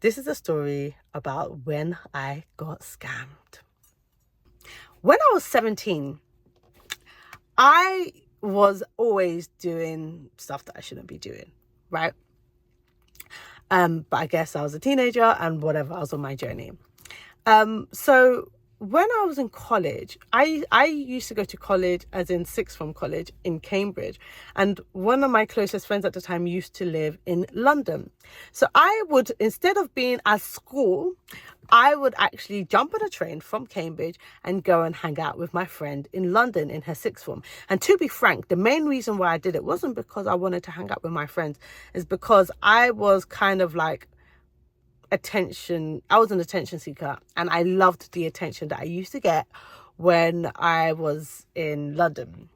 This is a story about when I got scammed. When I was 17, I was always doing stuff that I shouldn't be doing, right? But I guess I was a teenager and whatever, I was on my journey. So when I was in college, I used to go to college, as in sixth form college in Cambridge, and one of my closest friends at the time used to live in London. So I would, instead of being at school, I would actually jump on a train from Cambridge and go and hang out with my friend in London in her sixth form. And to be frank, the main reason why I did it wasn't because I wanted to hang out with my friends, is because I was kind of like I was an attention seeker, and I loved the attention that I used to get when I was in London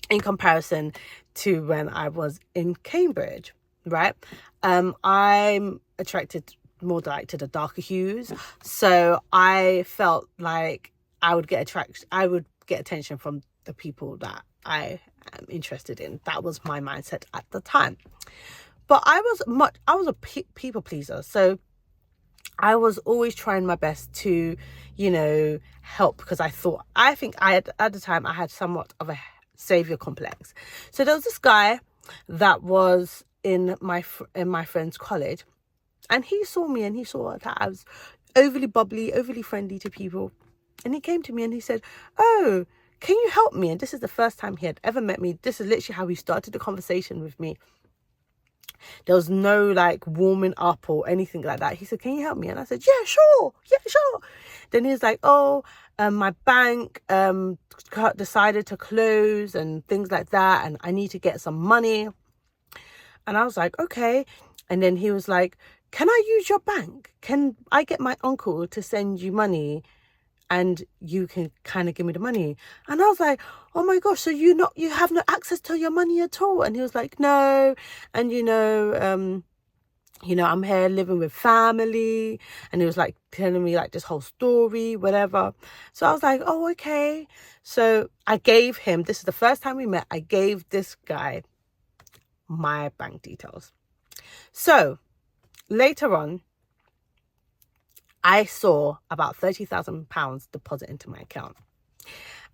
in comparison to when I was in Cambridge, right? I'm attracted more like to the darker hues, so I felt like I would get attention from the people that I am interested in. That was my mindset at the time. But I was a people pleaser. So I was always trying my best to, help, because I think at the time I had somewhat of a savior complex. So there was this guy that was in my friend's college, and he saw me and he saw that I was overly bubbly, overly friendly to people. And he came to me and he said, "Oh, can you help me?" And this is the first time he had ever met me. This is literally how he started the conversation with me. There was no like warming up or anything like that. He said, "Can you help me?" And I said, yeah, sure. Then he was like, "Oh, my bank decided to close and things like that, and I need to get some money." And I was like, "Okay." And then he was like, "Can I use your bank? Can I get my uncle to send you money and you can kind of give me the money?" And I was like, "Oh my gosh, so you have no access to your money at all?" And he was like, "No, and I'm here living with family." And he was like telling me like this whole story, whatever. So I was like, "Oh, okay." So I gave him, this is the first time we met, I gave this guy my bank details. So later on, I saw about £30,000 deposit into my account.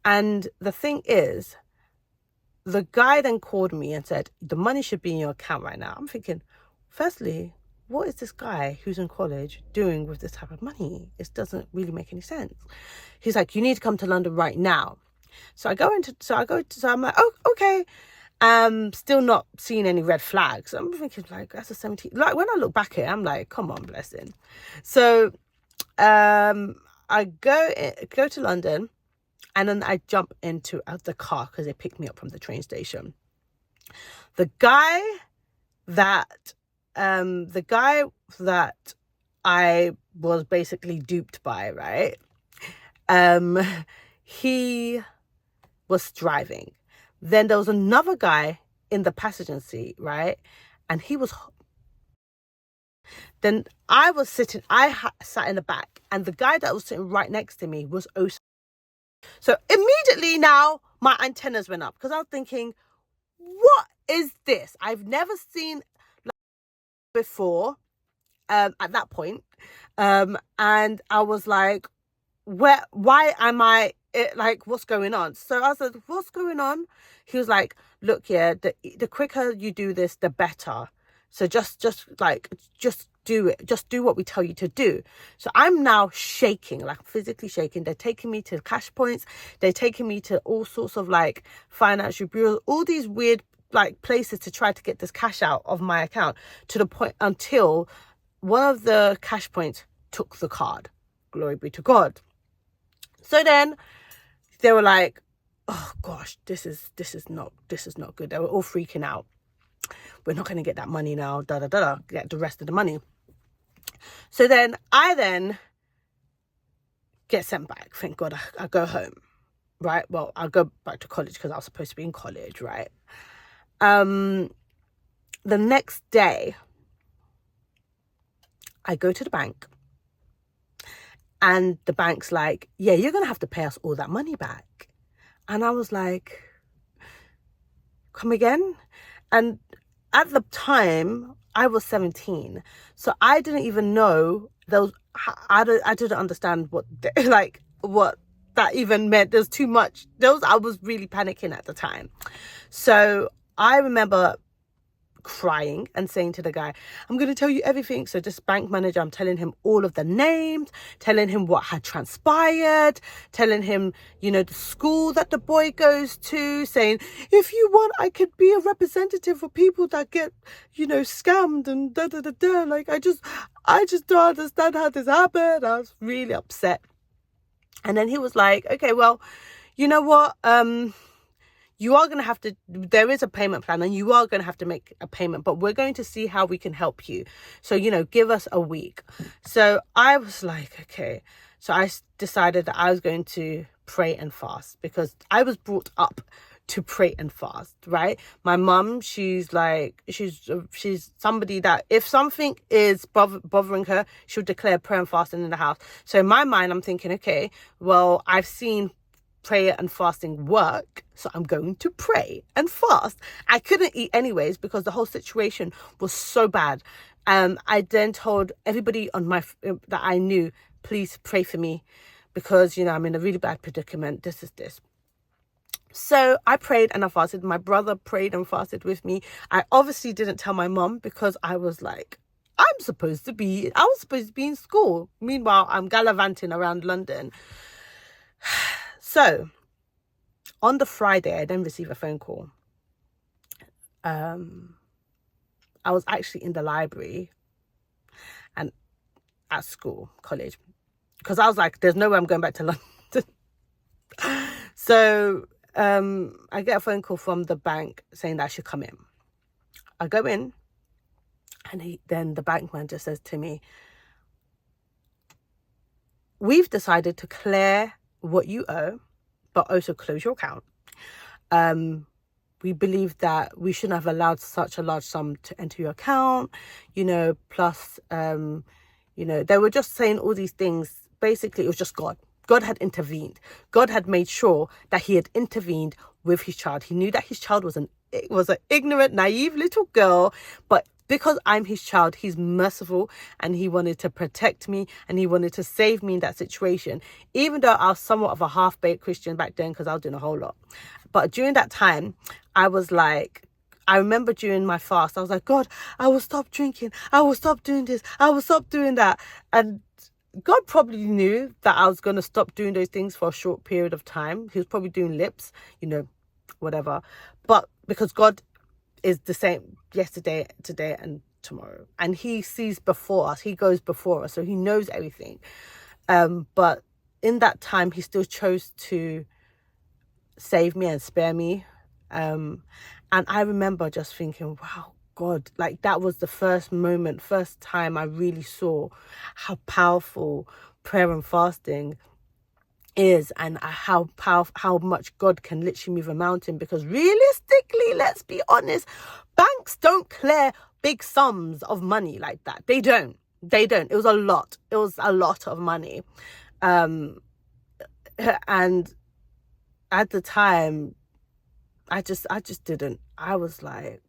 And the thing is, the guy then called me and said, "The money should be in your account right now." I'm thinking, firstly, what is this guy who's in college doing with this type of money? It doesn't really make any sense. He's like, "You need to come to London right now." So I'm like, "Oh, okay." Still not seeing any red flags. I'm thinking like, that's a 17. Like when I look back at it, I'm like, come on, blessing. So I go to London, and then I jump into the car because they picked me up from the train station. The guy that I was basically duped by, right? He was driving. Then there was another guy in the passenger seat, right? And he was. Then I sat in the back, and the guy that was sitting right next to me was also. So immediately now my antennas went up, because I was thinking, what is this? I've never seen before at that point. And I was like, why am I like, what's going on? So I said, "What's going on?" He was like, "Look, yeah, the quicker you do this, the better. So just do it. Just do what we tell you to do." So I'm now shaking, like physically shaking. They're taking me to cash points. They're taking me to all sorts of like financial bureaus, all these weird like places to try to get this cash out of my account, to the point until one of the cash points took the card. Glory be to God. So then they were like, "Oh gosh, this is not good." They were all freaking out. "We're not going to get that money now, get the rest of the money." So then I get sent back. Thank God I go home, right? Well, I'll go back to college because I was supposed to be in college, right? The next day, I go to the bank, and the bank's like, "Yeah, you're going to have to pay us all that money back." And I was like, "Come again?" And at the time, I was 17. So I didn't even know those. I didn't understand what like what that even meant. There's too much. I was really panicking at the time. So I remember crying and saying to the guy, I'm going to tell you everything. So this bank manager, I'm telling him all of the names, telling him what had transpired, telling him, the school that the boy goes to, saying, if you want, I could be a representative for people that get, scammed and da da da da. Like, I just don't understand how this happened. I was really upset. And then he was like, okay, well, you know what? You are going to have to, there is a payment plan and you are going to have to make a payment, but we're going to see how we can help you. So, give us a week. So I was like, okay. So I decided that I was going to pray and fast because I was brought up to pray and fast, right? My mum, she's somebody that if something is bothering her, she'll declare prayer and fasting in the house. So in my mind, I'm thinking, okay, well, I've seen prayer and fasting work, so I'm going to pray and fast. I couldn't eat anyways because the whole situation was so bad. I then told everybody that I knew, please pray for me because I'm in a really bad predicament. This is this. So I prayed and I fasted. My brother prayed and fasted with me. I obviously didn't tell my mom because I was like, I was supposed to be in school. Meanwhile, I'm gallivanting around London. So, on the Friday, I then received a phone call. I was actually in the library and at college, because I was like, there's no way I'm going back to London. So, I get a phone call from the bank saying that I should come in. I go in, and then the bank manager says to me, we've decided to clear what you owe, but also close your account. We believe that we shouldn't have allowed such a large sum to enter your account, plus, they were just saying all these things. Basically, it was just God. God had intervened. God had made sure that he had intervened with his child. He knew that his child was an ignorant, naive little girl, but because I'm his child, he's merciful and he wanted to protect me and he wanted to save me in that situation. Even though I was somewhat of a half-baked Christian back then because I was doing a whole lot. But during that time, I was like, I remember during my fast, I was like, God, I will stop drinking. I will stop doing this. I will stop doing that. And God probably knew that I was going to stop doing those things for a short period of time. He was probably doing lips, whatever. But because God is the same yesterday, today, and tomorrow. And he sees before us. He goes before us. So he knows everything. But in that time, he still chose to save me and spare me. And I remember just thinking, wow, God, like that was the first time I really saw how powerful prayer and fasting is and how much God can literally move a mountain. Because realistically, let's be honest, banks don't clear big sums of money like that. They don't. It was a lot of money. And at the time, I just didn't. I was like,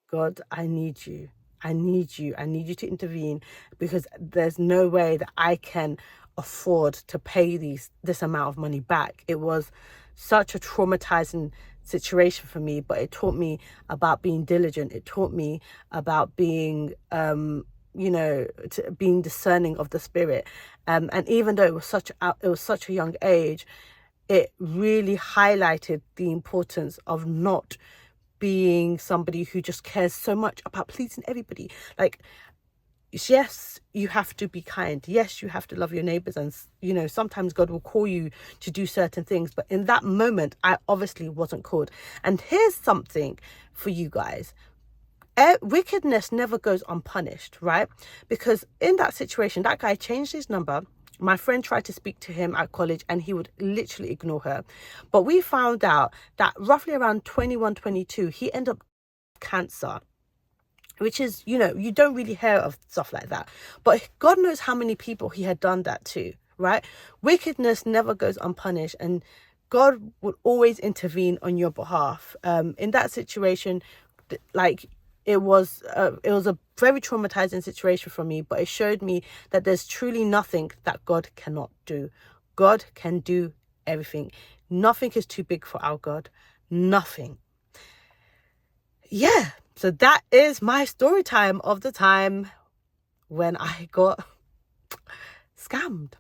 God, I need you. I need you to intervene, because there's no way that I can afford to pay this amount of money back. It was such a traumatizing situation for me, but it taught me about being diligent. It taught me about being being discerning of the spirit. And even though it was such a young age, it really highlighted the importance of not being somebody who just cares so much about pleasing everybody. Like, yes, you have to be kind. Yes, you have to love your neighbors. And, sometimes God will call you to do certain things. But in that moment, I obviously wasn't called. And here's something for you guys. Wickedness never goes unpunished, right? Because in that situation, that guy changed his number. My friend tried to speak to him at college and he would literally ignore her. But we found out that roughly around 21, 22, he ended up with cancer, which is, you don't really hear of stuff like that. But God knows how many people he had done that to, right? Wickedness never goes unpunished, and God will always intervene on your behalf. In that situation, like, it was a very traumatizing situation for me, but it showed me that there's truly nothing that God cannot do. God can do everything. Nothing is too big for our God. Nothing. Yeah, so that is my story time of the time when I got scammed.